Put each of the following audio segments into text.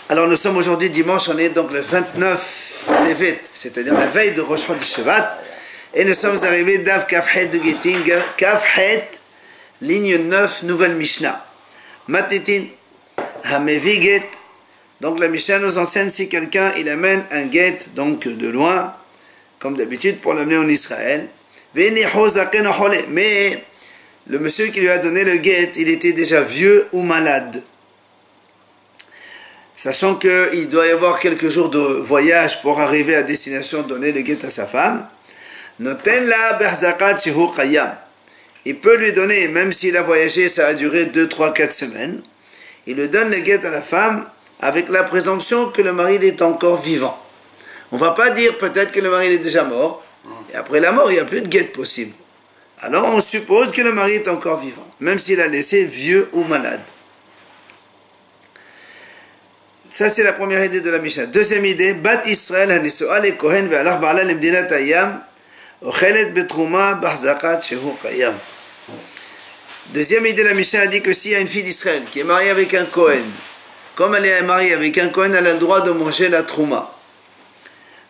Alors nous sommes aujourd'hui dimanche, on est donc le 29 Tevet, c'est-à-dire la veille de Rosh Chodesh Shevat, et nous sommes arrivés d'Av Kafhet de Gitting, Kafhet, ligne 9, nouvelle Mishnah. Matitin, Hamevi Get, donc la Mishnah nous enseigne si quelqu'un il amène un get, donc de loin, comme d'habitude pour l'amener en Israël, mais le monsieur qui lui a donné le get, il était déjà vieux ou malade. Sachant qu'il doit y avoir quelques jours de voyage pour arriver à destination, donner le guet à sa femme, il peut lui donner, même s'il a voyagé, ça a duré 2, 3, 4 semaines, il lui donne le guet à la femme avec la présomption que le mari est encore vivant. On ne va pas dire peut-être que le mari est déjà mort, et après la mort, il n'y a plus de guet possible. Alors on suppose que le mari est encore vivant, même s'il a laissé vieux ou malade. Ça, c'est la première idée de la Mishnah. Deuxième idée, Bat Israël hanisoa le kohen ve'alach ba'ala lemdinat hayam ochelet betrouma b'achzakat shehu qayam. Deuxième idée de la Mishnah dit que s'il y a une fille d'Israël qui est mariée avec un kohen, comme elle est mariée avec un kohen, elle a le droit de manger la trouma.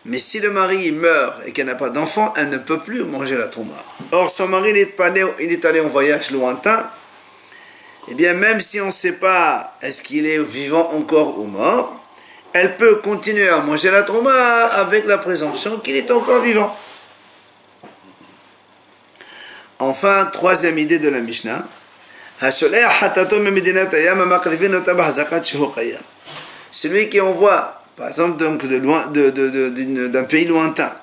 Mais si le mari meurt et qu'elle n'a pas d'enfant, elle ne peut plus manger la trouma. Or, son mari il est allé en voyage lointain. Eh bien, même si on ne sait pas est-ce qu'il est vivant encore ou mort, elle peut continuer à manger la trouma avec la présomption qu'il est encore vivant. Enfin, troisième idée de la Mishnah, celui qui envoie, par exemple d'un pays lointain,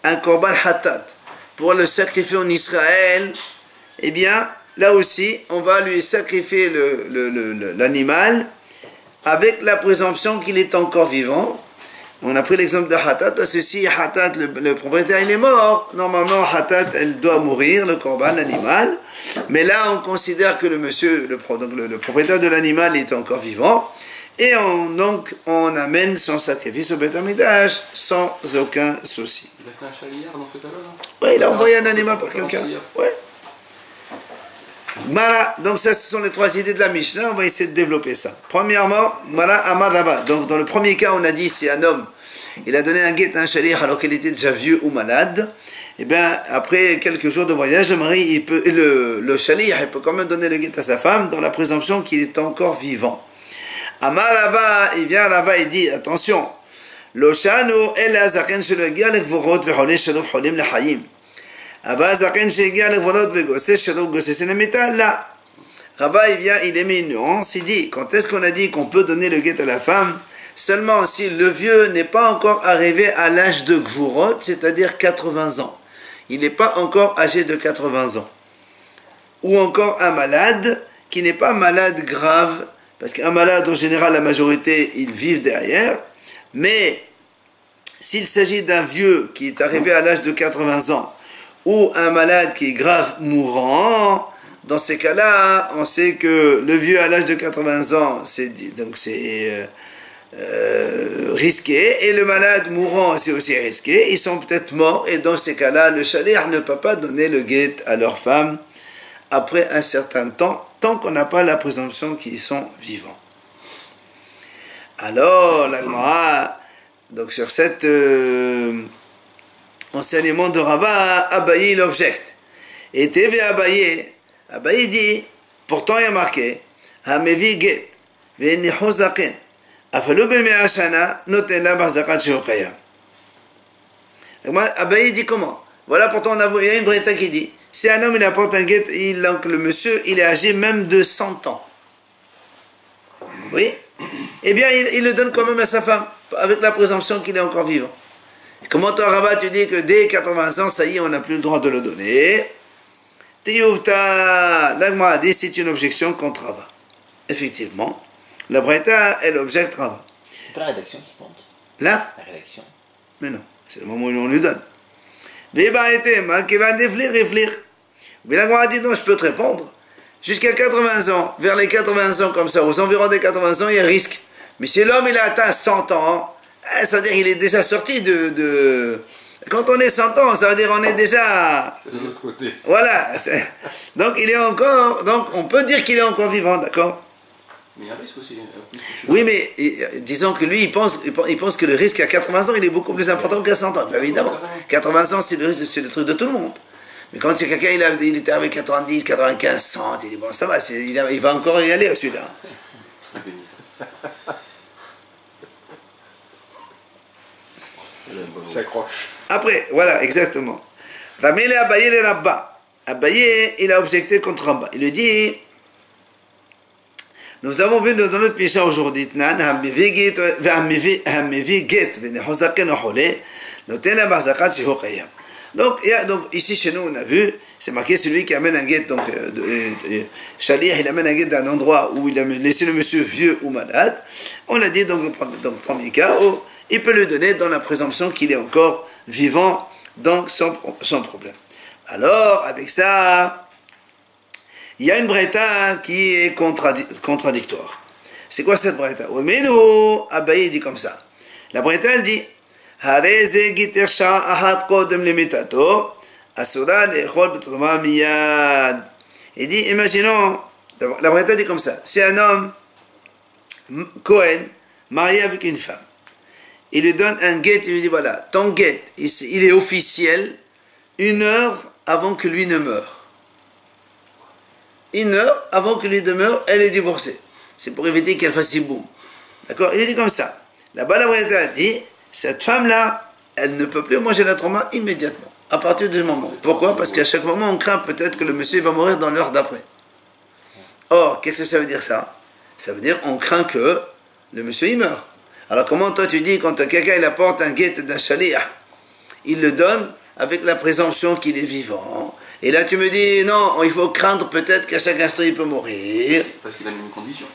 un korban hatat pour le sacrifier en Israël, eh bien, là aussi, on va lui sacrifier l'animal avec la présomption qu'il est encore vivant. On a pris l'exemple de Hatat, parce que si Hatat, le propriétaire, il est mort, normalement Hatat, elle doit mourir, le korban, l'animal. Mais là, on considère que le propriétaire de l'animal est encore vivant. Et donc, on amène son sacrifice au Beth Amikdash sans aucun souci. Il a fait un chaliard dans ce cas-là? Oui, il a envoyé un animal pour quelqu'un. Oui. Mara, donc ça ce sont les trois idées de la Mishnah, on va essayer de développer ça. Premièrement, Mara Amadava, donc dans le premier cas on a dit c'est un homme, il a donné un guet à un shaliach alors qu'il était déjà vieux ou malade, et bien après quelques jours de voyage, le mari, le shaliach, il peut quand même donner le guet à sa femme dans la présomption qu'il est encore vivant. Amarava, il vient là-bas et dit, attention, Loshanu ela zaken shelo gia lekvorot vehole shelo cholim lechayim. Là, Rabba, il émet une nuance, il dit, quand est-ce qu'on a dit qu'on peut donner le guet à la femme? Seulement si le vieux n'est pas encore arrivé à l'âge de Gvurot, c'est-à-dire 80 ans. Il n'est pas encore âgé de 80 ans. Ou encore un malade qui n'est pas malade grave, parce qu'un malade, en général, la majorité, ils vivent derrière, mais s'il s'agit d'un vieux qui est arrivé à l'âge de 80 ans, ou un malade qui est grave mourant, dans ces cas-là, on sait que le vieux à l'âge de 80 ans, c'est risqué, et le malade mourant, c'est aussi risqué, ils sont peut-être morts, et dans ces cas-là, le shaliach ne peut pas donner le guet à leur femme après un certain temps, tant qu'on n'a pas la présomption qu'ils sont vivants. Alors, la Gemara, donc sur cette enseignement de Rava, Abaye l'objecte. Et TV Abaye dit, pourtant il y a marqué, Hamevi get, ve'nihu zaken, afalu ben mea shana, noten la b'zakat shehu qayam. Abaye dit comment? Voilà, pourtant il y a une breta qui dit, si un homme il apporte un get, donc le monsieur il est âgé même de 100 ans. Oui? Eh bien il le donne quand même à sa femme, avec la présomption qu'il est encore vivant. Comment toi, Rabat, tu dis que dès 80 ans, ça y est, on n'a plus le droit de le donner? L'Agma a dit c'est une objection contre Rava. Effectivement, la Breta, elle objecte Rava. C'est pas la rédaction qui compte. Là? La rédaction. Mais non, c'est le moment où on lui donne. L'Agma a dit non, je peux te répondre. Jusqu'à 80 ans, vers les 80 ans comme ça, aux environs des 80 ans, il y a risque. Mais si l'homme il a atteint 100 ans, ça veut dire qu'il est déjà sorti de... Quand on est 100 ans, ça veut dire qu'on est déjà... C'est de l'autre côté. Voilà. Donc il est encore... Donc on peut dire qu'il est encore vivant, d'accord? Mais un risque aussi. Oui, mais disons que lui, il pense que le risque à 80 ans, il est beaucoup plus important qu'à 100 ans. Ben, évidemment, 80 ans, c'est le risque, c'est le truc de tout le monde. Mais quand c'est quelqu'un, il était avec 90, 95, 100, il dit, bon, ça va, il va encore y aller, celui-là. S'accroche. Après, voilà, exactement. Ramele Abaye le Rabba. Abaye, il a objecté contre Rabba. Il lui dit, nous avons vu dans notre Mishnah aujourd'hui, donc ici chez nous on a vu, c'est marqué celui qui amène un guet, donc Shaliach il amène un guet d'un endroit où il a laissé le monsieur vieux ou malade. On a dit donc dans le premier cas, il peut le donner dans la présomption qu'il est encore vivant, donc sans problème. Alors avec ça, il y a une braïta qui est contradictoire. C'est quoi cette braïta? Abaye dit comme ça. La braïta elle dit il dit, imaginons, la braïta dit comme ça, c'est un homme, Cohen, marié avec une femme. Il lui donne un guet, il lui dit voilà, ton guet, il est officiel 1 heure avant que lui ne meure. 1 heure avant que lui ne meure, elle est divorcée. C'est pour éviter qu'elle fasse boum. D'accord? Il lui dit comme ça. Là-bas, la braïta dit, cette femme-là, elle ne peut plus manger la trauma immédiatement, à partir du moment. Pourquoi? Parce qu'à chaque moment, on craint peut-être que le monsieur va mourir dans l'heure d'après. Or, qu'est-ce que ça veut dire ça? Ça veut dire on craint que le monsieur il meurt. Alors comment toi tu dis, quand quelqu'un il apporte un guet d'un shaliach, il le donne avec la présomption qu'il est vivant, et là tu me dis, non, il faut craindre peut-être qu'à chaque instant il peut mourir. Parce qu'il a mis une condition.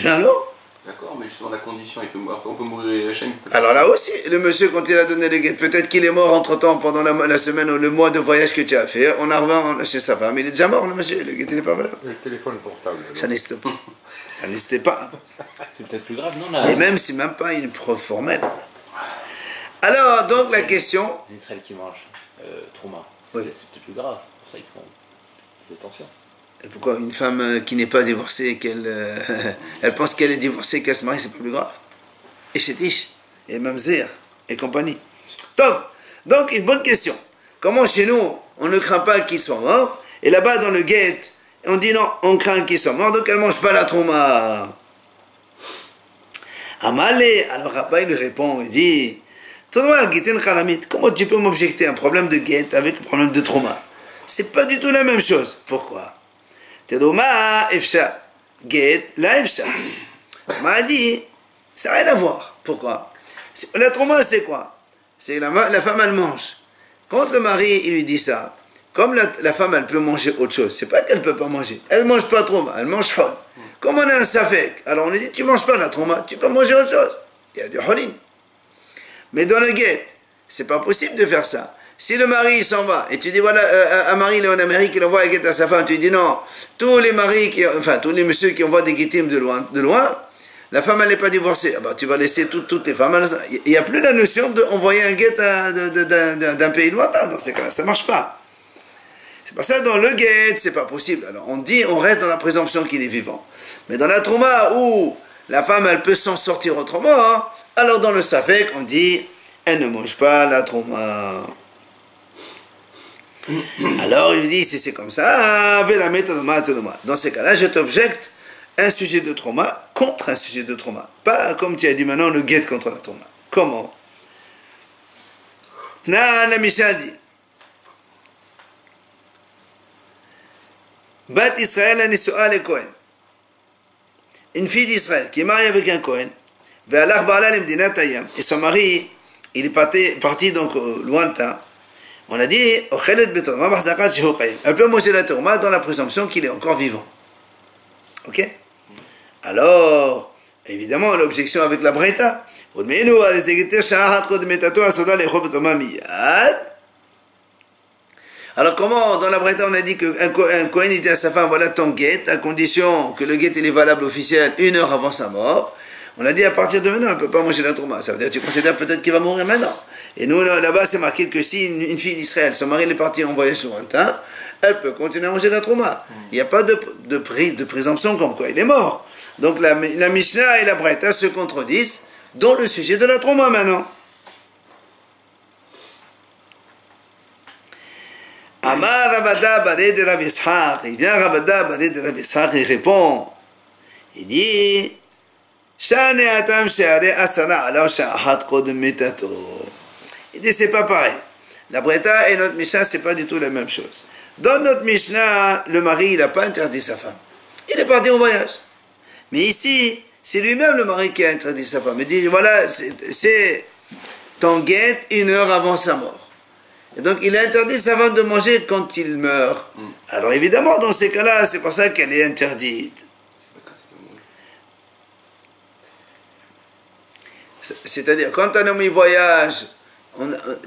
Alors? D'accord, mais justement la condition, on peut mourir chez nous. Alors là aussi, le monsieur quand il a donné le guet, peut-être qu'il est mort entre-temps pendant la semaine ou le mois de voyage que tu as fait, on arrive chez sa femme, il est déjà mort le monsieur, le guet il n'est pas valable. Le téléphone portable. Ça n'existe pas. Ça n'existait pas. C'est peut-être plus grave, non là. Et même, c'est même pas une preuve formelle. Alors, donc la question... En Israël qui mange Trouma, Oui. C'est peut-être plus grave, c'est pour ça qu'ils font détention. Et pourquoi une femme qui n'est pas divorcée, elle pense qu'elle est divorcée, qu'elle se marie, c'est pas plus grave? Et Chétiche, et Mamzer, et compagnie. Donc, une bonne question. Comment chez nous, on ne craint pas qu'il soit mort, et là-bas dans le guet, on dit non, on craint qu'il soit mort, donc elle ne mange pas la trauma. Amalé, alors Rabba il lui répond, il dit, comment tu peux m'objecter un problème de guet avec un problème de trauma? C'est pas du tout la même chose. Pourquoi? Tedoma efsha, guet la efsha. On m'a dit, ça n'a rien à voir. Pourquoi? La trauma c'est quoi? C'est la femme elle mange. Quand le mari il lui dit ça, comme la femme elle peut manger autre chose, c'est pas qu'elle peut pas manger, elle mange pas trauma, elle mange hol. Comme on a un safek, alors on lui dit tu manges pas la trauma, tu peux manger autre chose. Il y a du holin. Mais dans le guet, c'est pas possible de faire ça. Si le mari s'en va et tu dis voilà, un mari il est en Amérique, il envoie un guet à sa femme, tu dis non, tous les maris, tous les messieurs qui envoient des guetimes de loin, la femme elle n'est pas divorcée. Ah bah, tu vas laisser toutes les femmes. Il n'y a plus la notion d'envoyer un guet d'un pays lointain dans ces cas-là, ça marche pas. C'est pour ça dans le guet, c'est pas possible. Alors on reste dans la présomption qu'il est vivant. Mais dans la trauma où la femme elle peut s'en sortir autrement, hein, alors dans le safek on dit elle ne mange pas la trauma. Alors il lui dit si c'est comme ça, dans ces cas-là je t'objecte un sujet de trauma contre un sujet de trauma. Pas comme tu as dit maintenant le guet contre la trauma. Comment? La Mishnah dit Bat Israël Anisoa le Kohen. Une fille d'Israël qui est mariée avec un Kohen, et son mari, il est parti donc lointain. On a dit, elle peut manger la tourma dans la présomption qu'il est encore vivant. Ok? Alors, évidemment, l'objection avec la Braïta. Alors comment, dans la Braïta, on a dit qu'un Kohen dit à sa femme, voilà ton guet, à condition que le guet il est valable officiel 1 heure avant sa mort. On a dit à partir de maintenant, elle ne peut pas manger la trouma. Ça veut dire que tu considères peut-être qu'il va mourir maintenant. Et nous, là-bas, c'est marqué que si une fille d'Israël, son mari est parti en voyage lointain, elle peut continuer à manger la trouma. Il n'y a pas de présomption comme quoi il est mort. Donc la Mishnah et la Braïta se contredisent dans le sujet de la trouma maintenant. Amar Ravada Baré de Rav Ishaq. Il vient Ravada Baré de Rav Ishaq, il répond. Il dit il dit c'est pas pareil. La Braïta et notre Mishnah, c'est pas du tout la même chose. Dans notre Mishnah, le mari, il n'a pas interdit sa femme. Il est parti en voyage. Mais ici, c'est lui-même le mari qui a interdit sa femme. Il dit, voilà, c'est ton guette 1 heure avant sa mort. Et donc, il a interdit sa femme de manger quand il meurt. Alors, évidemment, dans ces cas-là, c'est pour ça qu'elle est interdite. C'est-à-dire, quand un homme y voyage,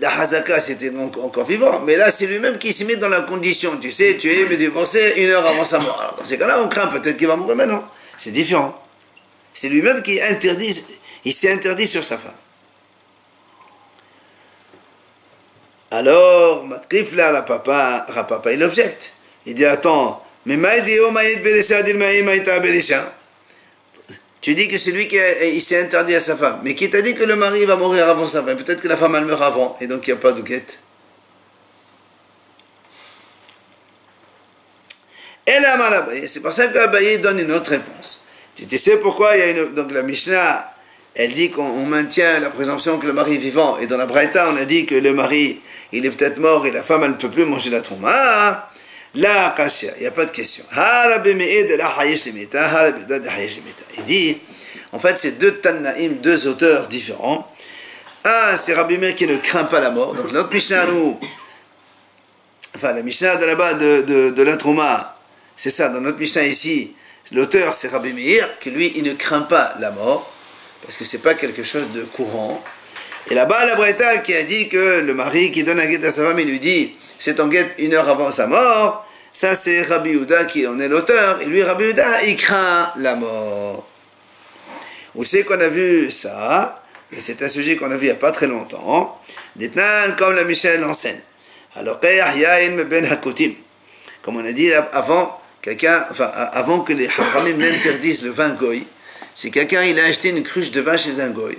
la Hazaka, c'était encore vivant, mais là, c'est lui-même qui s'y met dans la condition. Tu sais, tu es divorcé 1 heure avant sa mort. Alors, dans ces cas-là, on craint peut-être qu'il va mourir maintenant. C'est différent. C'est lui-même qui interdit, il s'est interdit sur sa femme. Alors, Matkif là, Rapapa, il objecte. Il dit, attends, mais Maïdio, Maïd Bedesha, Dilmaï, Maïta Bedesha. Tu dis que c'est lui qui il s'est interdit à sa femme. Mais qui t'a dit que le mari va mourir avant sa femme? Peut-être que la femme, elle meurt avant, et donc il n'y a pas de guette. Et là, c'est pour ça qu'Abaye donne une autre réponse. Tu sais pourquoi il y a une... Donc la Mishnah, elle dit qu'on maintient la présomption que le mari est vivant. Et dans la Braïta, on a dit que le mari, il est peut-être mort et la femme, elle ne peut plus manger la trouma. Là, il n'y a pas de question. Il dit, en fait, c'est 2 Tannaïm, 2 auteurs différents. Un, c'est Rabbi Meir qui ne craint pas la mort. Donc notre Mishnah, nous, enfin la Mishnah de là-bas de la trouma, c'est ça, dans notre Mishnah ici, l'auteur c'est Rabbi Meir, qui lui, il ne craint pas la mort, parce que c'est pas quelque chose de courant. Et là-bas, la Braïta qui a dit que le mari qui donne un guet à sa femme, il lui dit, c'est en guet 1 heure avant sa mort, ça c'est Rabbi Yehuda qui en est l'auteur, et lui, Rabbi Yehuda, il craint la mort. Où c'est qu'on a vu ça? Et c'est un sujet qu'on a vu il n'y a pas très longtemps. D'Etnan, comme la Michel l'enseigne. Alors, comme on a dit avant, avant que les Haramim l'interdisent le vin goy, si quelqu'un il a acheté une cruche de vin chez un goy,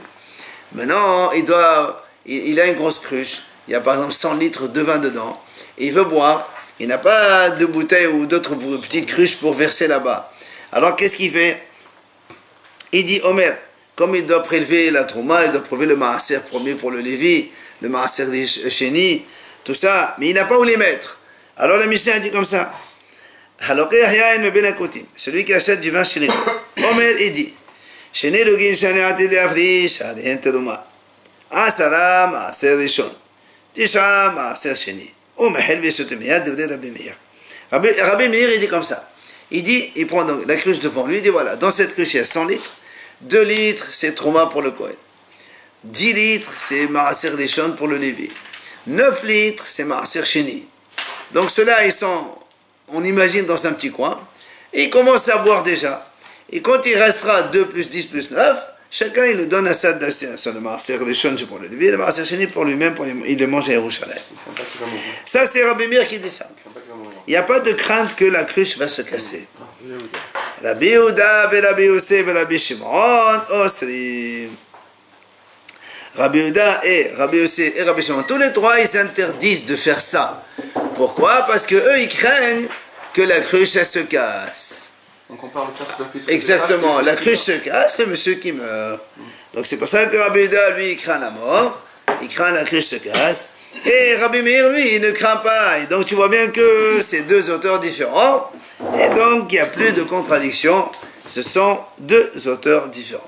maintenant il a une grosse cruche, il y a par exemple 100 litres de vin dedans, et il veut boire, il n'a pas de bouteille ou d'autres petites cruches pour verser là-bas. Alors qu'est-ce qu'il fait? Il dit, Omer, comme il doit prélever la trouma, il doit prélever le maaser premier pour le Lévi, le maaser des chénis, tout ça, mais il n'a pas où les mettre. Alors la Mishnah dit comme ça. Celui qui achète du vin chez les Omer, il dit, Asara maaser rishon, Tisha maaser sheni, Omehel veshotemiyad devrait Rabbi Meir. Rabbi Meir, il dit comme ça. Il prend donc la cruche devant lui, il dit voilà, dans cette cruche il y a 100 litres, 2 litres c'est trouma pour le Kohen, 10 litres c'est maaser rishon pour le Lévi, 9 litres c'est maaser sheni. Donc ceux-là ils sont, on imagine dans un petit coin, et ils commencent à boire déjà. Et quand il restera 2 plus 10 plus 9, chacun il le donne à sa dassia. Le maaser rishon c'est pour le Lévi, le maaser sheni pour lui-même, il le mange à Yerushalayim. Ça c'est Rabbi Meir qui dit ça. Il n'y a pas de crainte que la cruche va se casser. Rabbi Yehuda et Rabbi Yosef et Rabbi Shimon Osri. Rabbi Yehuda et Rabbi Yosef et Rabbi Shimon, tous les trois, ils s'interdisent de faire ça. Pourquoi? Parce que eux, ils craignent que la cruche, elle se casse. Donc on parle de faire tout à fait. Exactement, la cruche se casse, le monsieur qui meurt. Donc c'est pour ça que Rabbi Yehuda, lui, il craint la mort, il craint la cruche se casse. Et Rabbi Meir, lui, il ne craint pas. Et donc tu vois bien que c'est 2 auteurs différents. Et donc il n'y a plus de contradiction. Ce sont 2 auteurs différents.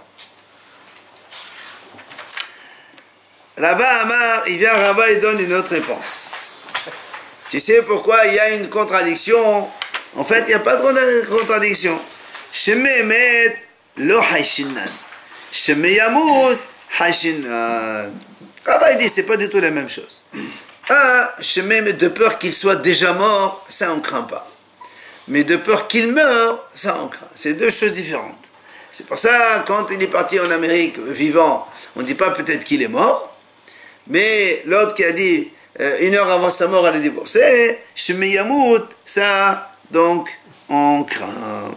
Rava Amar, il vient Rava, il donne une autre réponse. Tu sais pourquoi il y a une contradiction? En fait, il n'y a pas de contradiction. Shememet lo haishinan. Shemeyamut haishinan. Rava, il dit, c'est pas du tout la même chose. Shemem, de peur qu'il soit déjà mort, ça on craint pas. Mais de peur qu'il meure, ça on craint. C'est 2 choses différentes. C'est pour ça, quand il est parti en Amérique vivant, on ne dit pas peut-être qu'il est mort, mais l'autre qui a dit, une heure avant sa mort, elle est divorcée, Shemiyamout, ça, donc, on craint.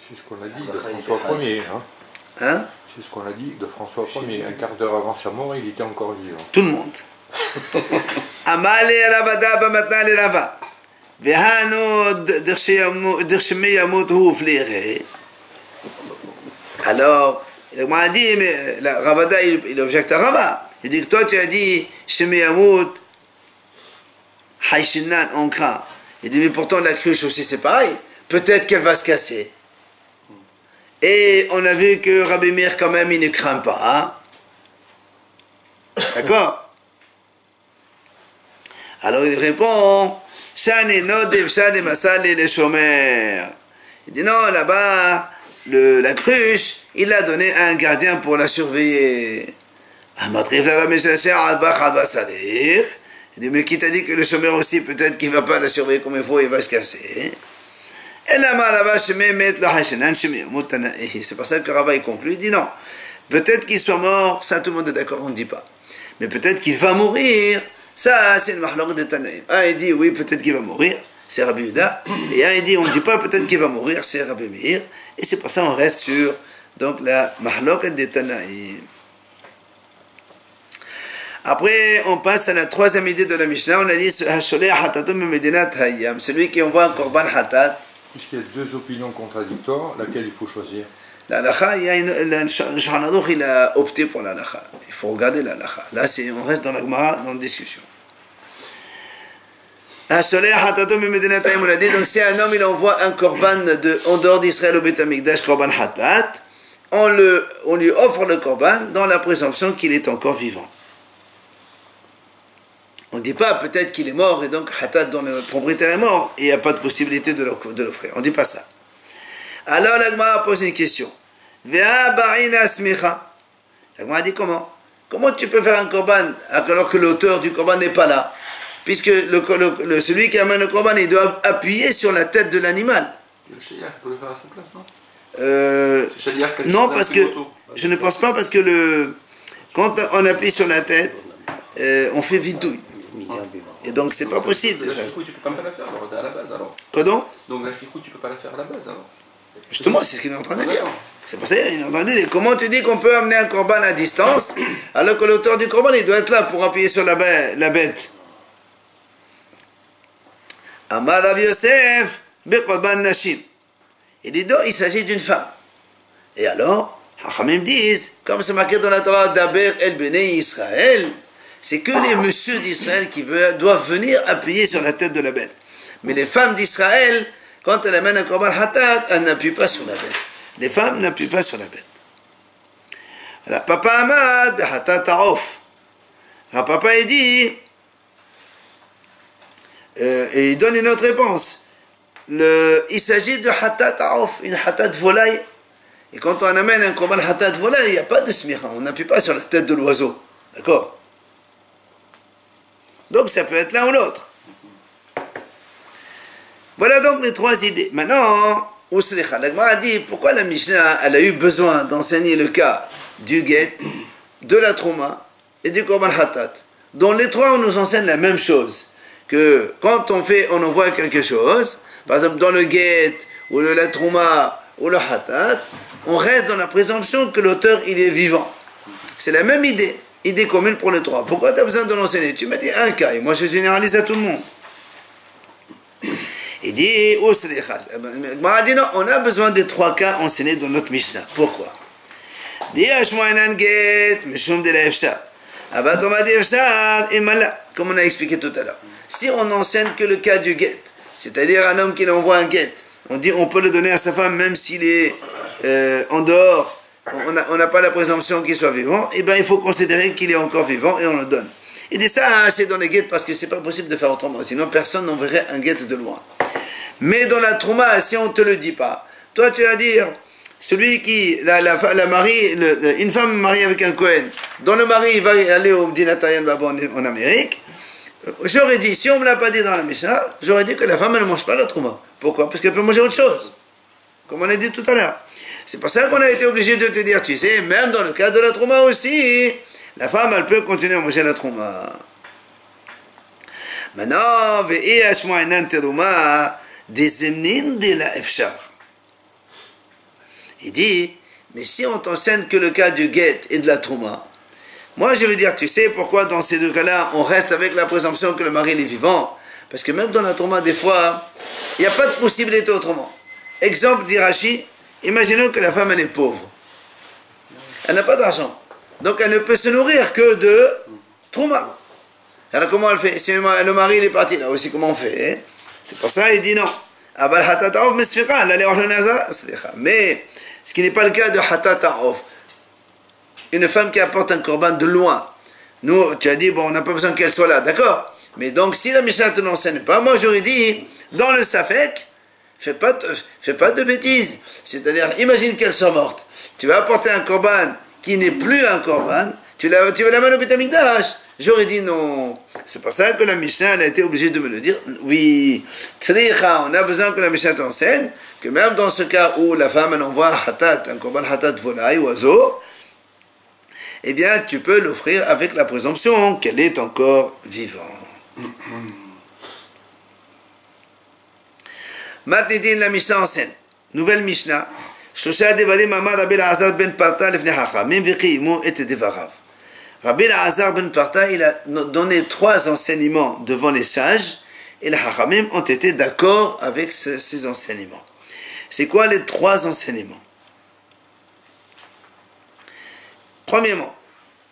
C'est ce qu'on a dit de François Ier. Hein. Hein? C'est ce qu'on a dit de François Ier. Un quart d'heure avant sa mort, il était encore vivant. Tout le monde. Amale Ravada Bamatna le Rava. Vehano Dirshemeyamut hu fliré. Alors, il m'a dit, mais Ravada, il objecte à Rava. Il dit que toi, tu as dit Shemeyamut Haïshinan, on craint. Il dit, mais pourtant, la cruche aussi, c'est pareil. Peut-être qu'elle va se casser. Et on a vu que Rabbi Meir, quand même, il ne craint pas. Hein? D'accord? Alors il répond, Shane Nodev Shane Masale le Shomer. Il dit non, là-bas, la cruche, il l'a donné à un gardien pour la surveiller. Il dit, mais qui t'a dit que le chômeur aussi, peut-être qu'il ne va pas la surveiller comme il faut, il va se casser. C'est pour ça que Rava conclut, il dit non, peut-être qu'il soit mort, ça tout le monde est d'accord, on ne dit pas. Mais peut-être qu'il va mourir, ça c'est une mahlok de Tanaïm. Un il dit oui, peut-être qu'il va mourir, c'est Rabbi Yehuda, et un il dit on ne dit pas peut-être qu'il va mourir, c'est Rabbi Meir, et c'est pour ça qu'on reste sur donc, la mahlok de Tanaïm. Après, on passe à la troisième idée de la Mishnah, on a dit celui qui envoie un korban hatat. Puisqu'il y a deux opinions contradictoires, laquelle il faut choisir? La halakha, le Shulchan Aruch, il a opté pour la halakha. Il faut regarder la halakha. Là, on reste dans la Gemara, dans la discussion. On a dit, donc si un homme il envoie un korban en dehors d'Israël au Beth Amikdash, korban hatat, on lui offre le korban dans la présomption qu'il est encore vivant. On ne dit pas peut-être qu'il est mort et donc hatat dont le propriétaire est mort et il n'y a pas de possibilité de l'offrir. On ne dit pas ça. Alors la Gemara pose une question. La Gemara dit comment? Comment tu peux faire un korban alors que l'auteur du korban n'est pas là? Puisque celui qui amène le korban, il doit appuyer sur la tête de l'animal. Le shaliach peut le faire à sa place, non? Non, parce que je ne pense pas parce que quand on appuie sur la tête, on fait vidouille. Et donc c'est pas possible de faire ça. Tu peux pas la faire alors, à la base alors. Pardon? Donc la shlichut, tu peux pas la faire à la base alors. Justement, c'est ce qu'il est en train de dire. C'est pour ça qu'il est en train de dire. Comment tu dis qu'on peut amener un korban à distance alors que l'auteur du korban il doit être là pour appuyer sur la bête? Amar Rav Yosef bekorban nashim. Il dit donc il s'agit d'une femme. Et alors, Hachamim disent, comme c'est marqué dans la Torah, Daber el Bnei Israël, c'est que les messieurs d'Israël qui doivent venir appuyer sur la tête de la bête. Mais les femmes d'Israël, quand elles amènent un korban hatat, elles n'appuient pas sur la bête. Les femmes n'appuient pas sur la bête. Alors, Papa Amad, behatat ta'of. Alors, Papa, il dit, et il donne une autre réponse. Il s'agit de hatat ta'of, une hatat volaille. Et quand on amène un korban hatat volaille, il n'y a pas de smicha, on n'appuie pas sur la tête de l'oiseau. D'accord? Donc ça peut être l'un ou l'autre. Voilà donc les trois idées. Maintenant, la Gemara a dit pourquoi la Mishnah elle a eu besoin d'enseigner le cas du guet, de la trouma et du korban hatat. Dans les trois, on nous enseigne la même chose. Que quand on envoie quelque chose, par exemple dans le guet, ou la trouma, ou le hatat, on reste dans la présomption que l'auteur il est vivant. C'est la même idée. Idée commune pour les trois. Pourquoi tu as besoin de l'enseigner? Tu me dis un cas et moi je généralise à tout le monde. Il dit, non, on a besoin des trois cas enseignés dans notre Mishnah. Pourquoi? Comme on a expliqué tout à l'heure. Si on n'enseigne que le cas du guet, c'est-à-dire un homme qui envoie un guet, on dit on peut le donner à sa femme même s'il est en dehors, on n'a pas la présomption qu'il soit vivant, et bien il faut considérer qu'il est encore vivant et on le donne. Il dit ça, c'est dans les guettes parce que c'est pas possible de faire autrement, sinon personne n'enverrait un guet de loin. Mais dans la trouma, si on ne te le dit pas, toi tu vas dire, celui qui, une femme mariée avec un Kohen, dont le mari il va aller au Dinatayan en Amérique, j'aurais dit, si on ne me l'a pas dit dans la Mishnah, j'aurais dit que la femme elle ne mange pas la trouma. Pourquoi? Parce qu'elle peut manger autre chose. comme on a dit tout à l'heure. C'est pour ça qu'on a été obligé de te dire, tu sais, même dans le cas de la trouma aussi, la femme, elle peut continuer à manger la trouma. Maintenant, ve'e ashma'anan teruma des emnin de la efshar. Il dit, mais si on t'enseigne que le cas du guet et de la trouma, moi je veux dire, tu sais pourquoi dans ces deux cas-là, on reste avec la présomption que le mari est vivant? Parce que même dans la trouma, des fois, il n'y a pas de possibilité autrement. Exemple d'Irachi, imaginons que la femme elle est pauvre. Elle n'a pas d'argent. Donc elle ne peut se nourrir que de trouma. Alors comment elle fait? Si le mari il est parti, là aussi comment on fait? Hein? C'est pour ça qu'il dit non. Mais ce qui n'est pas le cas de hatata'of. Une femme qui apporte un korban de loin. Nous, tu as dit, bon, on n'a pas besoin qu'elle soit là, d'accord? Mais donc, si la Mishnah ne te l'enseigne pas, moi j'aurais dit, dans le Safek, fais pas de bêtises. C'est-à-dire, imagine qu'elle soit morte. Tu vas apporter un korban qui n'est plus un korban, tu vas l'amener au Beth Amikdash. J'aurais dit non. C'est pour ça que la Mishnah elle a été obligée de me le dire. Oui, on a besoin que la Mishnah t'enseigne que même dans ce cas où la femme elle envoie un korban hatat volaille, oiseau, eh bien tu peux l'offrir avec la présomption qu'elle est encore vivante. Maintenant, la Mishnah enseigne. Nouvelle Mishnah. Shosha devarim amar Rabbi Elazar ben Parta lefnei chachamim v'qiyimu et devarav. Rabbi Elazar ben Parta, il a donné 3 enseignements devant les sages et les chachamim ont été d'accord avec ces enseignements. C'est quoi les 3 enseignements?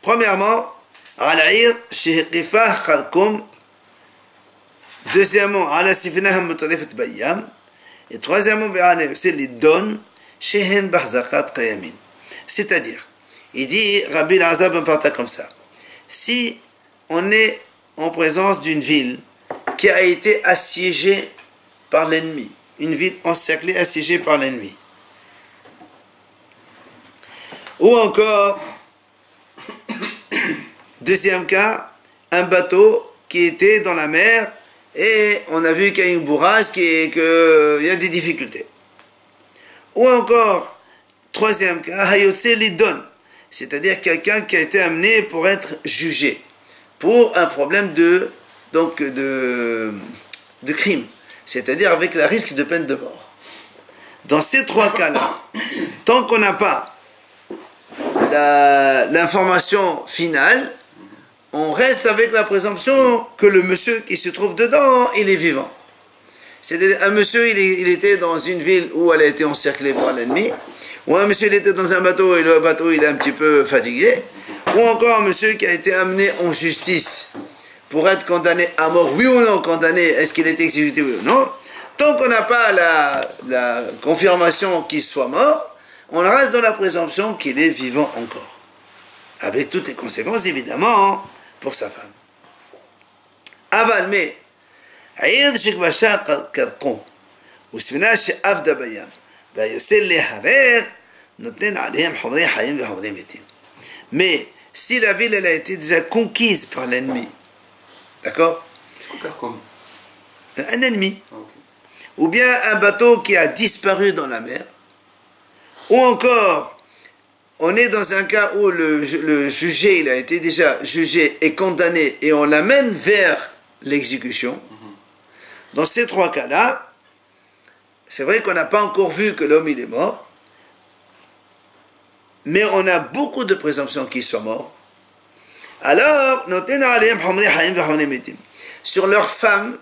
Premièrement, Al-Aïr Shehiqifah Khalkum. Deuxièmement, Ala Sifinah Mutarifat Bayam. Et troisièmement, c'est les dons Shehen Bahzakat Qayamin. C'est-à-dire, il dit, Rabbi Elazar ben Parta comme ça. Si on est en présence d'une ville qui a été assiégée par l'ennemi, une ville encerclée, assiégée par l'ennemi, ou encore, deuxième cas, un bateau qui était dans la mer et on a vu qu'il y a une bourrasque et qu'il y a des difficultés. Ou encore, troisième cas, Hayotse Lidon, c'est-à-dire quelqu'un qui a été amené pour être jugé pour un problème de crime, c'est-à-dire avec le risque de peine de mort. Dans ces 3 cas-là, tant qu'on n'a pas l'information finale, on reste avec la présomption que le monsieur qui se trouve dedans, il est vivant. C'est-à-dire, un monsieur, il était dans une ville où elle a été encerclée par l'ennemi, ou un monsieur, il était dans un bateau et le bateau, il est un petit peu fatigué, ou encore un monsieur qui a été amené en justice pour être condamné à mort, oui ou non condamné, est-ce qu'il est exécuté, oui ou non. Tant qu'on n'a pas la confirmation qu'il soit mort, on reste dans la présomption qu'il est vivant encore. Avec toutes les conséquences, évidemment, pour sa femme. Aval, mais, عيد شكبشا كرقون وسفنا شأفدا بيام ويسل هرير نتنين عليهم حمرين حيين وحمرين ميتين. Mais si la ville elle a été déjà conquise par l'ennemi, d'accord? Un ennemi. Okay. Ou bien un bateau qui a disparu dans la mer, ou encore on est dans un cas où le jugé il a été déjà jugé et condamné et on l'amène vers l'exécution. Dans ces 3 cas-là, c'est vrai qu'on n'a pas encore vu que l'homme il est mort, mais on a beaucoup de présomptions qu'il soit mort. Alors, sur leurs femmes,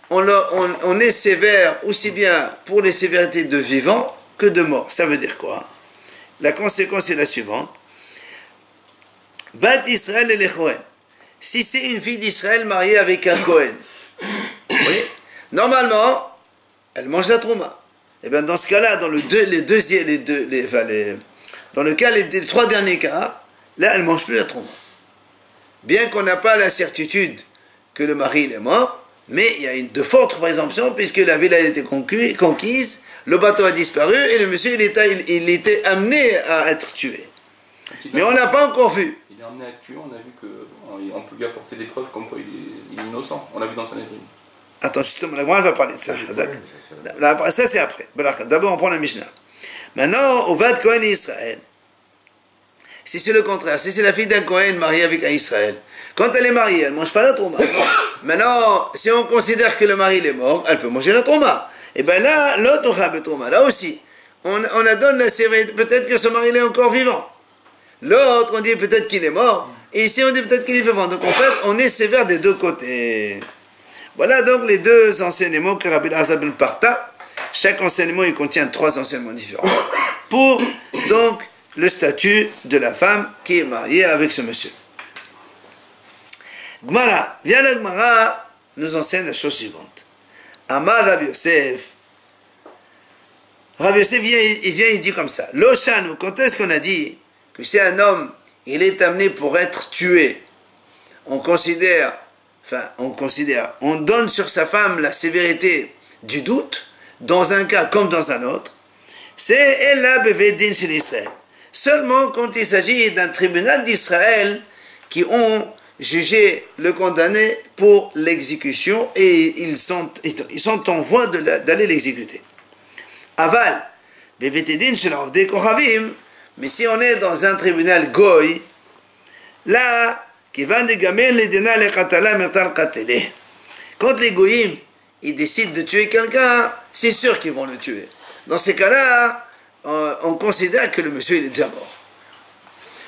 on est sévère aussi bien pour les sévérités de vivants que de morts. Ça veut dire quoi? La conséquence est la suivante. Bat Israël et les Kohen. Si c'est une fille d'Israël mariée avec un Kohen, oui, normalement, elle mange la trouma. Et bien dans ce cas-là, dans dans le cas des 3 derniers cas, là, elle ne mange plus la trouma. Bien qu'on n'a pas la certitude que le mari est mort, mais il y a de fortes présomptions puisque la ville a été conquise, le bateau a disparu et le monsieur il était amené à être tué. Mais on n'a pas encore vu. Il est amené à être tué, on a vu qu'on peut lui apporter des preuves comme quoi il est innocent. On l'a vu dans Sanhedrin. Attends, justement, la Gemara va parler de ça. Ça, c'est après. D'abord, on prend la Mishnah. Maintenant, au Vad Kohen Israël. Si c'est le contraire, si c'est la fille d'un Kohen mariée avec un Israël, quand elle est mariée, elle ne mange pas la Trouma. Maintenant, si on considère que le mari est mort, elle peut manger la Trouma. Et bien là, l'autre Trouma, là aussi, on la donne la sévérité. Peut-être que son mari est encore vivant. L'autre, on dit peut-être qu'il est mort. Et ici, on dit peut-être qu'il est vivant. Donc en fait, on est sévère des deux côtés. Voilà donc les deux enseignements que Rabbi Elazar ben Parta. Chaque enseignement, il contient 3 enseignements différents. Pour donc le statut de la femme qui est mariée avec ce monsieur. Gemara, vient la Gemara, nous enseigne la chose suivante. Amar Rav Yosef. Rav Yosef il dit comme ça. L'Oshanu, quand est-ce qu'on a dit que si un homme, il est amené pour être tué, on donne sur sa femme la sévérité du doute, dans un cas comme dans un autre, c'est Ella Bevedin chez l'Israël. Seulement quand il s'agit d'un tribunal d'Israël qui ont jugé le condamné pour l'exécution et ils sont en voie d'aller l'exécuter. Aval, Bevedin chez l'Avdei Kohavim, mais si on est dans un tribunal goy, là, quand les goyim ils décident de tuer quelqu'un, c'est sûr qu'ils vont le tuer. Dans ces cas-là, on considère que le monsieur il est déjà mort.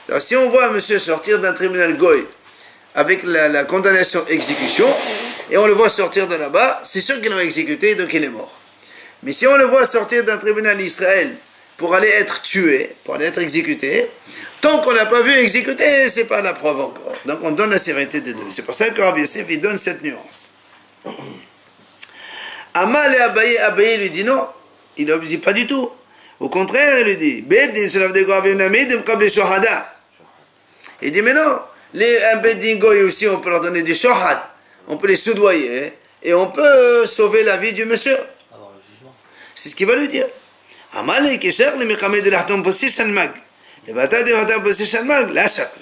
Alors si on voit un monsieur sortir d'un tribunal goy avec la condamnation exécution, et on le voit sortir de là-bas, c'est sûr qu'ils l'ont exécuté, donc il est mort. Mais si on le voit sortir d'un tribunal d'Israël pour aller être tué, pour aller être exécuté, tant qu'on n'a pas vu exécuter, c'est pas la preuve encore. Donc on donne la sévérité des deux. C'est pour ça que Rav Yosef il donne cette nuance. Amal et Abaye lui dit non, il ne dit pas du tout. Au contraire, il lui dit il dit mais non, un Beddin Goy aussi, on peut leur donner du shohad, on peut les soudoyer et on peut sauver la vie du monsieur. C'est ce qu'il va lui dire. Amal qui cherche le Mechamed de l'Ahtom Position Mag. Le bataille de l'Ahtom Position Mag, la chaque.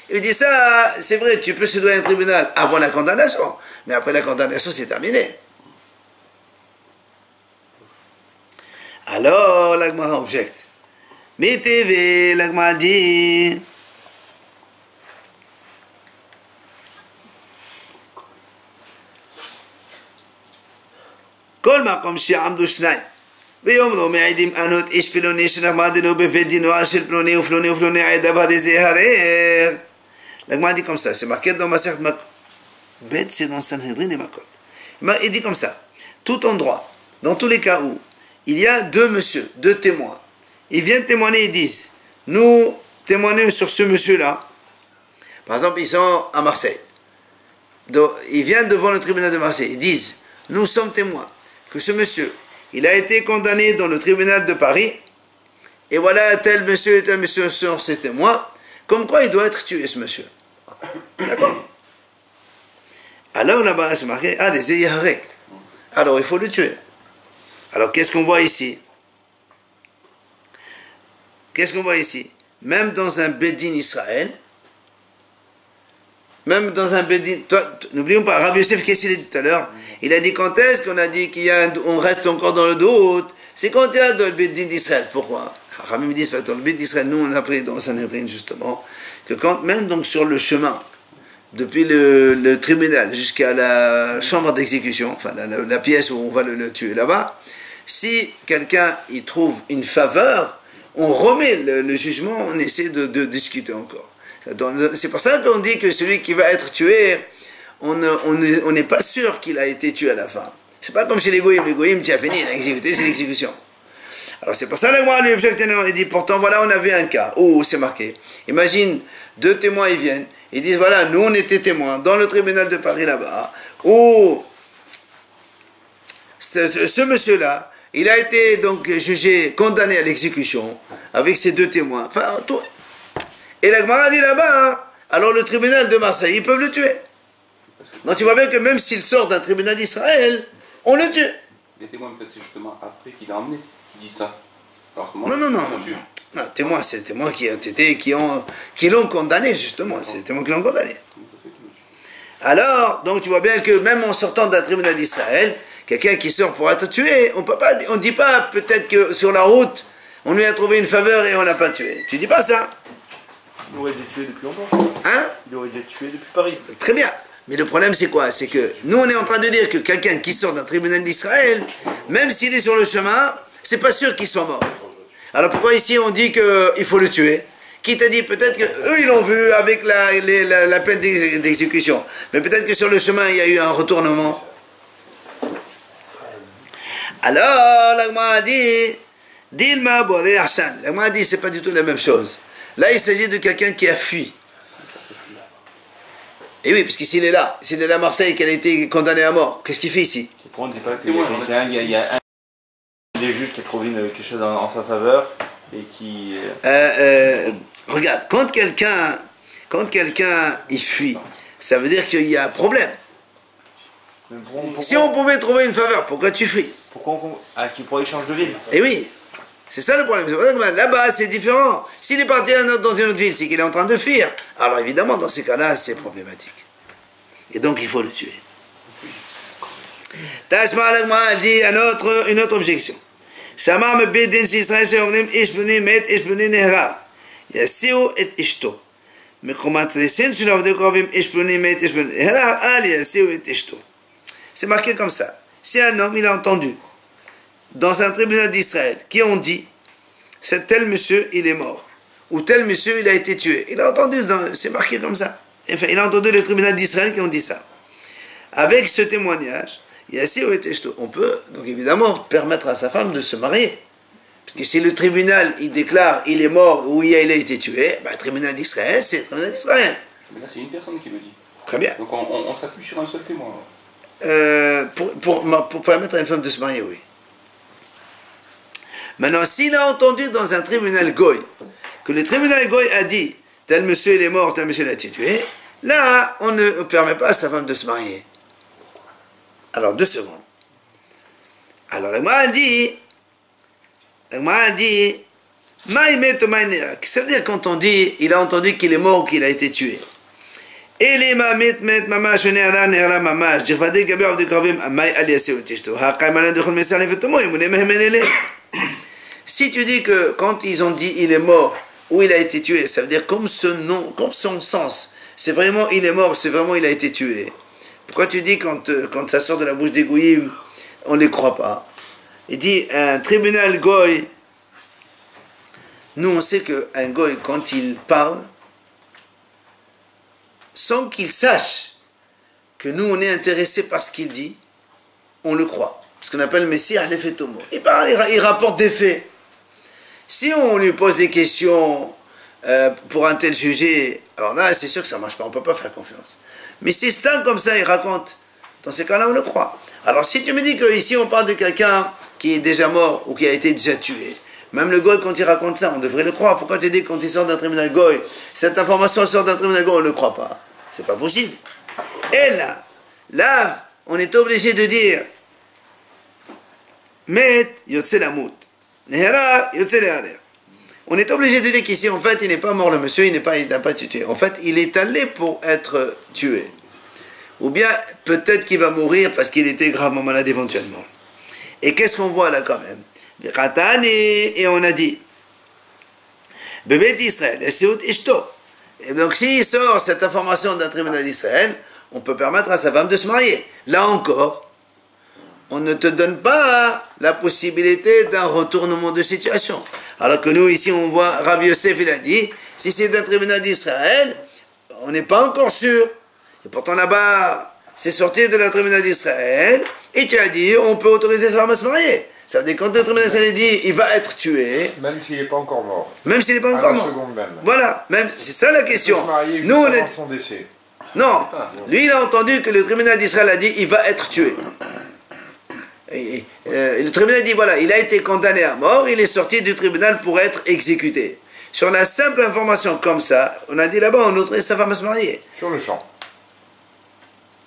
Il dit ça, c'est vrai, tu peux soudoyer un tribunal avant la condamnation, mais après la condamnation, c'est terminé. Alors, l'Agmara objecte. Mais TV, l'Agmara dit. Kol makom shi'amdu shnai. ויאמרו מעידים אנות איש פלוני שנעמדנו בבית דינו של פלוני ופלוני ופלוני עדיו הדזה הרך. l'Agmara dit comme ça, c'est marqué dans Masechet Makot. Bet, c'est dans Sanhedrin et Makot. Il dit comme ça, tout endroit, dans tous les cas où il y a deux témoins, ils viennent témoigner, ils disent, nous témoignons sur ce monsieur-là. Par exemple, ils sont à Marseille. Donc, ils viennent devant le tribunal de Marseille, ils disent, nous sommes témoins que ce monsieur, il a été condamné dans le tribunal de Paris, et voilà, tel monsieur sont ses témoins, comme quoi il doit être tué, ce monsieur. D'accord? Alors là-bas, c'est marqué, des Yaharek. Alors il faut le tuer. Alors qu'est-ce qu'on voit ici? Qu'est-ce qu'on voit ici? Même dans un Bedin Israël, même dans un Bedin, n'oublions pas, Rav Yosef, qu'est-ce qu'il a dit tout à l'heure? Il a dit quand est-ce qu'on a dit qu'on reste encore dans le doute? C'est quand il y a dans le Bedin d'Israël. Pourquoi? Ramim dit, dans le Bedin d'Israël, nous on a appris dans Sanhedrin justement, que quand même donc sur le chemin, depuis le tribunal jusqu'à la chambre d'exécution, enfin la pièce où on va le tuer là-bas, si quelqu'un y trouve une faveur, on remet le jugement, on essaie de discuter encore. C'est pour ça qu'on dit que celui qui va être tué, on n'est pas sûr qu'il a été tué à la fin. C'est pas comme chez les goyim, tu as fini, il a exécuté, c'est l'exécution. Alors c'est pour ça que moi lui objecte, il dit pourtant voilà on a vu un cas où c'est marqué. Imagine 2 témoins ils viennent, ils disent voilà nous on était témoins dans le tribunal de Paris là-bas où ce monsieur-là il a été donc jugé, condamné à l'exécution avec ces 2 témoins. Enfin tout. Et la Gemara dit là-bas, alors le tribunal de Marseille ils peuvent le tuer. Donc tu vois bien que même s'il sort d'un tribunal d'Israël, on le tue. Les témoins, peut-être c'est justement après qu'il a emmené, qui dit ça. Alors, à ce Non, témoins, c'est les témoins qui l'ont condamné, justement. C'est les témoins qui l'ont condamné. Alors, donc tu vois bien que même en sortant d'un tribunal d'Israël, quelqu'un qui sort pour être tué, on ne dit pas peut-être que sur la route, on lui a trouvé une faveur et on l'a pas tué. Tu dis pas ça? Il aurait été tué depuis longtemps. Hein? Il aurait été tué depuis Paris. Très bien. Mais le problème c'est quoi? C'est que nous on est en train de dire que quelqu'un qui sort d'un tribunal d'Israël, même s'il est sur le chemin, c'est pas sûr qu'il soit mort. Alors pourquoi ici on dit qu'il faut le tuer? Qui t'a dit? Peut-être qu'eux ils l'ont vu avec la peine d'exécution. Mais peut-être que sur le chemin il y a eu un retournement. Alors la Gemara a dit, Dilma Boré Hassan. La Gemara a dit c'est pas du tout la même chose. Là il s'agit de quelqu'un qui a fui. Et oui, parce que s'il est là à Marseille et qu'elle a été condamnée à mort, qu'est-ce qu'il fait ici? On dit pas qu'il y a quelqu'un, il y a un des juges qui a trouvé quelque chose en sa faveur et qui... Regarde, quand quelqu'un il fuit, ça veut dire qu'il y a un problème. Si on pouvait trouver une faveur, pourquoi tu fuis? Pourquoi il change de ville? Eh oui, c'est ça le problème. Là-bas, c'est différent. S'il est parti dans une autre ville, c'est qu'il est en train de fuir. Alors évidemment, dans ces cas-là, c'est problématique. Et donc, il faut le tuer. Tashma al-Agma dit une autre objection. Shamam bedin s'Israël she'omnim ish pluni met ish pluni nehra. Yassiu et ishto. Mekomat resin shel avdei krovim ish pluni met ish pluni nehra al yassiu et ishto. C'est marqué comme ça. Si un homme, il a entendu dans un tribunal d'Israël qui ont dit c'est tel monsieur il est mort ou tel monsieur il a été tué, il a entendu, c'est marqué comme ça, enfin il a entendu le tribunal d'Israël qui ont dit ça. Avec ce témoignage on peut donc évidemment permettre à sa femme de se marier, parce que si le tribunal il déclare il est mort ou il a été tué, le tribunal d'Israël c'est le tribunal d'Israël. Là c'est une personne qui le dit. Très bien. Donc on s'appuie sur un seul témoin. Pour permettre à une femme de se marier, oui. Maintenant, s'il a entendu dans un tribunal goy que le tribunal goy a dit tel monsieur il est mort, tel monsieur il a été tué, là, on ne permet pas à sa femme de se marier. Alors, 2 secondes. Alors, la Gemara dit, ça veut dire quand on dit il a entendu qu'il est mort ou qu'il a été tué. Si tu dis que quand ils ont dit il est mort ou il a été tué, ça veut dire comme ce nom, comme son sens, c'est vraiment il est mort, c'est vraiment il a été tué. Pourquoi tu dis quand ça sort de la bouche des goyim, on ne les croit pas? Il dit un tribunal goy, nous on sait qu'un goy quand il parle, sans qu'il sache que nous on est intéressé par ce qu'il dit, on le croit. Ce qu'on appelle Messie à l'effet tomo. Il parle, il rapporte des faits. Si on lui pose des questions pour un tel sujet, alors là c'est sûr que ça ne marche pas, on ne peut pas faire confiance. Mais si c'est un comme ça, il raconte, dans ces cas-là on le croit. Alors si tu me dis qu'ici on parle de quelqu'un qui est déjà mort ou qui a été déjà tué, même le goy quand il raconte ça, on devrait le croire. Pourquoi tu dis quand il sort d'un tribunal goy, cette information sort d'un tribunal goy, on ne le croit pas? C'est pas possible. Et là, on est obligé de dire Met yotse lamut. Nehera yotse leharer. On est obligé de dire qu'ici, en fait, il n'est pas mort le monsieur, il n'a pas été tué. En fait, il est allé pour être tué. Ou bien, peut-être qu'il va mourir parce qu'il était gravement malade éventuellement. Et qu'est-ce qu'on voit là quand même? Et on a dit Bébé d'Israël, et donc s'il sort cette information d'un tribunal d'Israël, on peut permettre à sa femme de se marier. Là encore, on ne te donne pas la possibilité d'un retournement de situation. Alors que nous, ici, on voit, Rav Yosef, il a dit, si c'est d'un tribunal d'Israël, on n'est pas encore sûr. Et pourtant, là-bas, c'est sorti de la tribunal d'Israël, et tu as dit, on peut autoriser sa femme à se marier. Ça veut dire quand le tribunal d'Israël dit, il va être tué. Même s'il n'est pas encore mort. Même s'il n'est pas encore mort. Seconde même. Voilà, même, c'est ça la question. Nous, on est... son décès. Non, lui, il a entendu que le tribunal d'Israël a dit, il va être tué. Le tribunal dit voilà, il a été condamné à mort, il est sorti du tribunal pour être exécuté. Sur la simple information comme ça, on a dit là-bas, on autorise sa femme à se marier. Sur le champ.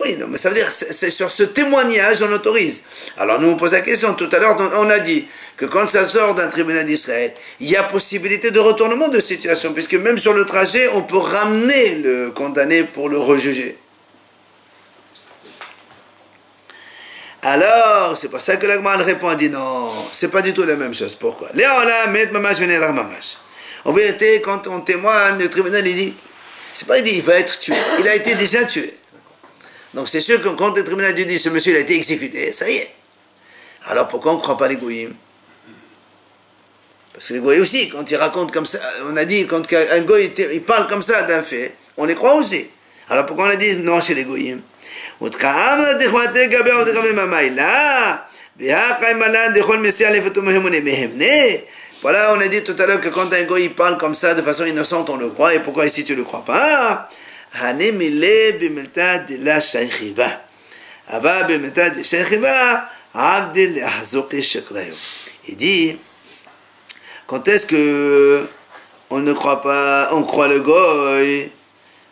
Oui, non, mais ça veut dire, c'est sur ce témoignage, on autorise. Alors nous, on pose la question, tout à l'heure, on a dit que quand ça sort d'un tribunal d'Israël, il y a possibilité de retournement de situation, puisque même sur le trajet, on peut ramener le condamné pour le rejuger. Alors, c'est pour ça que l'Agma répond, dit non, c'est pas du tout la même chose. Pourquoi? En vérité, quand on témoigne, le tribunal, il dit, c'est pas il dit, il va être tué, il a été déjà tué. Donc c'est sûr que quand le tribunal dit, ce monsieur il a été exécuté, ça y est. Alors pourquoi on ne croit pas les goïms? Parce que les goïms aussi, quand ils racontent comme ça, on a dit, quand un goï il parle comme ça d'un fait, on les croit aussi. Alors pourquoi on a dit non chez les goïms? Voilà, on a dit tout à l'heure que quand un goï parle comme ça de façon innocente, on le croit. Et pourquoi ici tu ne le crois pas? Il dit, quand est-ce que on ne croit pas, on croit le goï?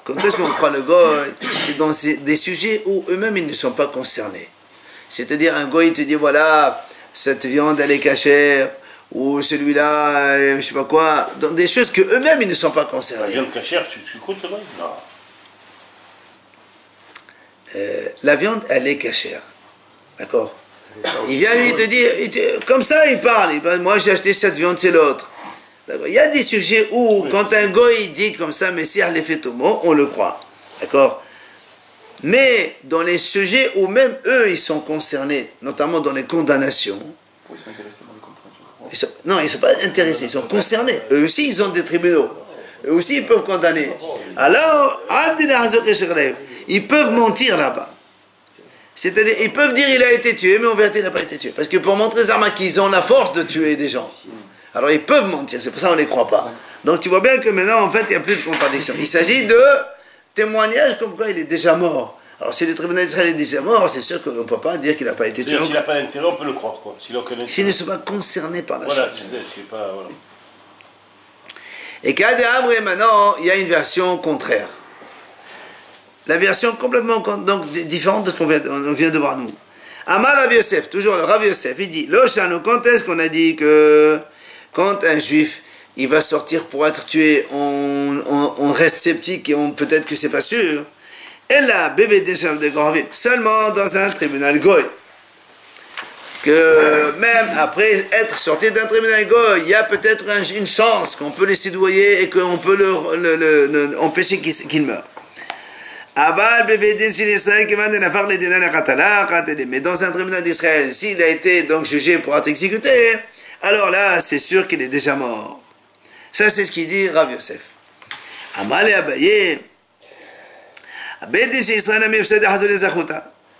Quand est-ce qu'on croit le goï? C'est dans des sujets où eux-mêmes ils ne sont pas concernés. C'est-à-dire un goï te dit voilà, cette viande elle est cachère, ou celui-là, je sais pas quoi, dans des choses que eux-mêmes ils ne sont pas concernés. La viande cachère, tu comptes le goï? Non. La viande elle est cachère. D'accord? Il vient lui te dire, comme ça il parle, moi j'ai acheté cette viande, c'est l'autre. Il y a des sujets où, oui, quand un goï dit comme ça, Messiah les fait au mot, on le croit. D'accord? Mais dans les sujets où même eux, ils sont concernés, notamment dans les condamnations. Ils sont intéressés dans les contrats. Non, ils ne sont pas intéressés, ils sont concernés. Eux aussi, ils ont des tribunaux. Eux aussi, ils peuvent condamner. Alors, ils peuvent mentir là-bas. C'est-à-dire, ils peuvent dire qu'il a été tué, mais en vérité, il n'a pas été tué. Parce que pour montrer Zama qu'ils ont la force de tuer des gens. Alors ils peuvent mentir, c'est pour ça qu'on ne les croit pas. Donc tu vois bien que maintenant, en fait, il n'y a plus de contradiction. Il s'agit de témoignages comme quoi il est déjà mort. Alors si le tribunal d'Israël est déjà mort, c'est sûr qu'on ne peut pas dire qu'il n'a pas été tué. S'il n'a pas d'intérêt, on peut le croire, quoi. S'ils ne sont pas concernés par la chose. Voilà, c'est pas... Voilà. Et qu'à des Amré, maintenant, il y a une version contraire. La version complètement donc, différente de ce qu'on vient de voir nous. Amar Rav Yosef, toujours le Rav Yosef, il dit, Loshano, quand est-ce qu'on a dit que quand un juif il va sortir pour être tué, on reste sceptique et peut-être que c'est pas sûr. Et là, bébé des chefs de Gravim, seulement dans un tribunal goy. Que même après être sorti d'un tribunal goy, il y a peut-être une chance qu'on peut les soudoyer et qu'on peut empêcher qu'il meure. Mais dans un tribunal d'Israël, s'il a été donc jugé pour être exécuté, alors là, c'est sûr qu'il est déjà mort. Ça, c'est ce qu'il dit Rav Yosef. Amal et Abaye.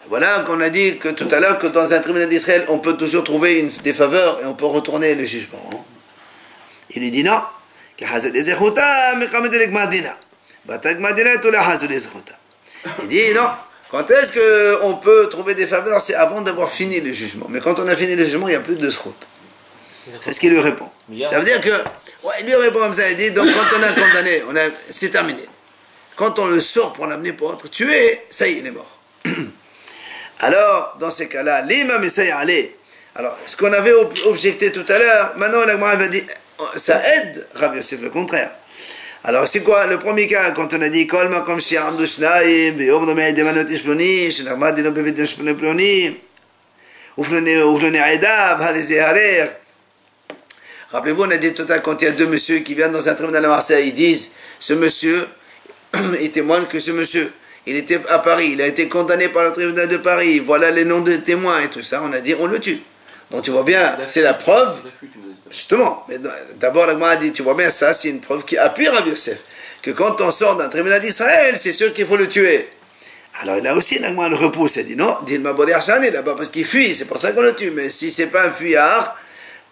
Voilà qu'on a dit que tout à l'heure que dans un tribunal d'Israël, on peut toujours trouver des faveurs et on peut retourner le jugement. Il lui dit non. Il dit non. Quand est-ce qu'on peut trouver des faveurs? C'est avant d'avoir fini le jugement. Mais quand on a fini le jugement, il n'y a plus de zchut. C'est ce qu'il lui répond. Ça veut dire que, ouais, il lui répond comme ça, il dit, donc quand on a condamné, c'est terminé. Quand on le sort pour l'amener pour être tué, ça y est, il est mort. Alors, dans ces cas-là, l'imam essaye à aller. Alors, ce qu'on avait objecté tout à l'heure, maintenant la Gemara va dire, ça aide Rav Yosef, le contraire. Alors, c'est quoi le premier cas, quand on a dit, Kol makom shi'am dushnaim, ve'om nomei demanot ishploni, shenachmad dino bevet ishploni, ufloni aidav, hadizé harer. Rappelez-vous, on a dit tout à l'heure, quand il y a deux messieurs qui viennent dans un tribunal à Marseille, ils disent, ce monsieur, ils témoignent que ce monsieur, il était à Paris, il a été condamné par le tribunal de Paris, voilà les noms de témoins et tout ça, on a dit, on le tue. Donc tu vois bien, c'est la preuve, justement, mais d'abord la Gemara a dit, tu vois bien, ça c'est une preuve qui appuie Rav Yosef, que quand on sort d'un tribunal d'Israël, c'est sûr qu'il faut le tuer. Alors là aussi, la Gemara le repousse, elle dit, non, dis-le Mabodé Archani là-bas, parce qu'il fuit, c'est pour ça qu'on le tue, mais si c'est pas un fuyard,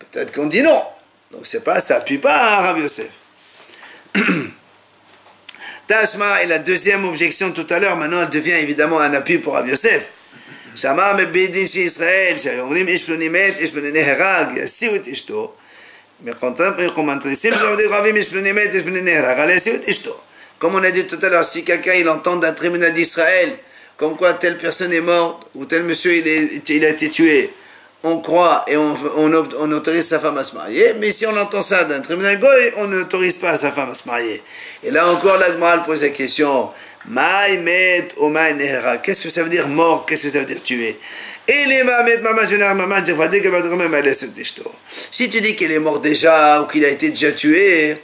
peut-être qu'on dit non. Donc c'est pas, ça appuie pas Rav Yosef. Tashma est la deuxième objection tout à l'heure, maintenant elle devient évidemment un appui pour Rav Yosef. Shama me bedin chez Israël, שהיומרים איש פלוני מת, איש פלוני נהרג, יסיעו את אשתו. Comme on a dit tout à l'heure, si quelqu'un il entend d'un tribunal d'Israël, comme quoi telle personne est morte, ou tel monsieur il a été tué, on croit et on autorise sa femme à se marier, mais si on entend ça d'un tribunal goy, on n'autorise pas sa femme à se marier. Et là encore, la Gemara pose la question, Maï met o maï nehera. Qu'est-ce que ça veut dire mort? Qu'est-ce que ça veut dire tuer? Si tu dis qu'il est mort déjà ou qu'il a été déjà tué,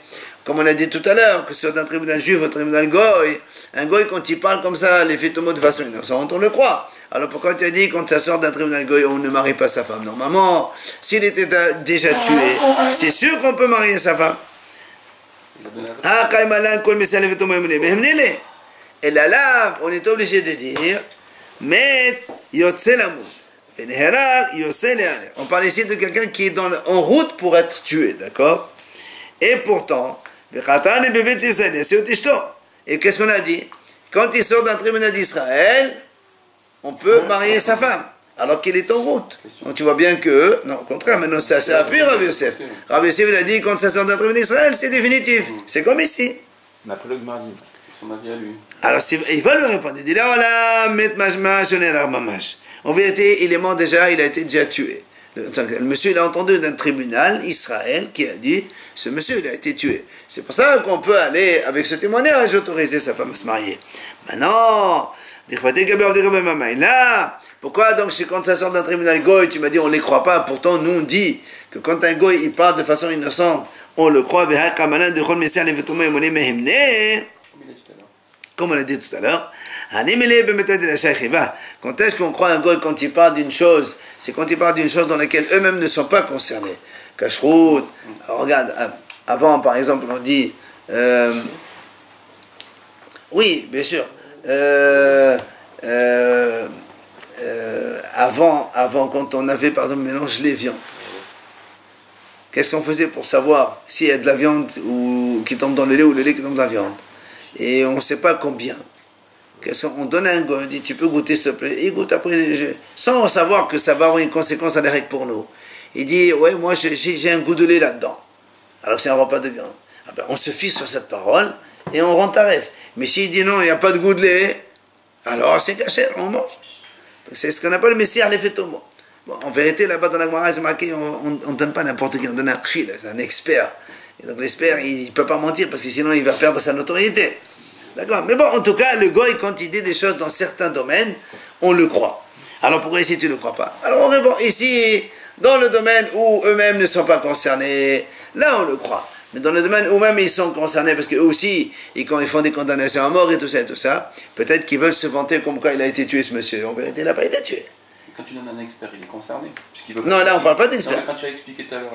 comme on a dit tout à l'heure, que ce soit d'un tribunal juif ou d'un tribunal goy, un goy quand il parle comme ça, les fait de façon innocente, on le croit. Alors pourquoi tu as dit quand ça sort d'un tribunal goy, on ne marie pas sa femme? Normalement, s'il était déjà tué, c'est sûr qu'on peut marier sa femme. Et là, on est obligé de dire, mais on parle ici de quelqu'un qui est en route pour être tué, d'accord? Et pourtant, et qu'est-ce qu'on a dit? Quand il sort d'un tribunal d'Israël, on peut marier sa femme, alors qu'il est en route. Donc tu vois bien que, non, au contraire, maintenant ça appuie Rav Yosef. Rav Yosef, il a dit, quand ça sort d'un tribunal d'Israël, c'est définitif. C'est comme ici. L'apologue Mardim, qu'est-ce qu'on a dit à lui? Alors il va lui répondre, il dit là, en vérité, il est mort déjà, il a été déjà tué. Le monsieur, il a entendu d'un tribunal, Israël, qui a dit, ce monsieur, il a été tué. C'est pour ça qu'on peut aller, avec ce témoignage, autoriser sa femme à se marier. Maintenant, là, pourquoi donc quand ça sort d'un tribunal goy, tu m'as dit on ne les croit pas, pourtant nous on dit que quand un goy il parle de façon innocente, on le croit, comme on l'a dit tout à l'heure. Quand est-ce qu'on croit un goy quand il parle d'une chose? C'est quand il parle d'une chose dans laquelle eux-mêmes ne sont pas concernés. Kashrut, regarde, avant par exemple on dit, oui bien sûr, avant quand on avait par exemple mélange les viandes, qu'est-ce qu'on faisait pour savoir s'il y a de la viande qui tombe dans le lait ou le lait qui tombe dans la viande? Et on ne sait pas combien. On donne à un gars, on dit tu peux goûter s'il te plaît, il goûte après, sans savoir que ça va avoir une conséquence à direct pour nous. Il dit ouais, moi j'ai un goût de lait là-dedans, alors que c'est un repas de viande. Ah ben, on se fie sur cette parole et on rend tarif. Mais s'il dit non, il n'y a pas de goût de lait, alors c'est caché, on mange. C'est ce qu'on appelle le Messiah l'effet tomo. Bon, en vérité, là-bas dans la Gemara, c'est marqué, on ne donne pas n'importe qui, on donne un khil, c'est un expert. Et donc l'expert, il ne peut pas mentir parce que sinon il va perdre sa notoriété. D'accord? Mais bon, en tout cas, le goy, quand il dit des choses dans certains domaines, on le croit. Alors pourquoi ici tu ne le crois pas? Alors on répond, ici, dans le domaine où eux-mêmes ne sont pas concernés, là on le croit. Mais dans le domaine où même ils sont concernés, parce qu'eux aussi, quand ils font des condamnations à mort et tout ça, peut-être qu'ils veulent se vanter comme quoi il a été tué ce monsieur. En vérité, il n'a pas été tué. Quand tu donnes un expert, il est concerné. Non, là on ne parle pas d'expert. Quand tu as expliqué tout à l'heure,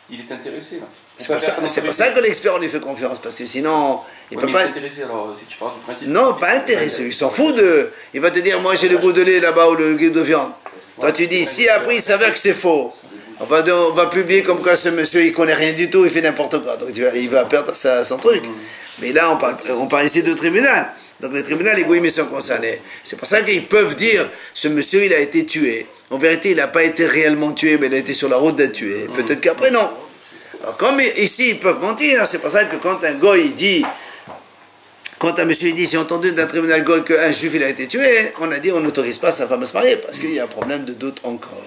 il est intéressé là. C'est pour ça que l'expert on lui fait confiance, parce que sinon il peut pas. Il est intéressé alors si tu parles du principe. Non, pas intéressé, il s'en fout de. Il va te dire moi j'ai le goût de lait là-bas ou le goût de viande. Toi tu dis si après il s'avère que c'est faux, on va publier comme quoi ce monsieur il connaît rien du tout, il fait n'importe quoi, donc il va perdre son truc. Mais là on parle ici de tribunal. Donc les tribunaux, les goïms sont concernés. C'est pour ça qu'ils peuvent dire, ce monsieur il a été tué. En vérité, il n'a pas été réellement tué, mais il a été sur la route d'être tué. Peut-être qu'après, non. Alors comme ici, ils peuvent mentir, c'est pour ça que quand un goy il dit, quand un monsieur il dit, j'ai entendu d'un tribunal goy qu'un juif il a été tué, on a dit, on n'autorise pas sa femme à se marier, parce qu'il y a un problème de doute encore.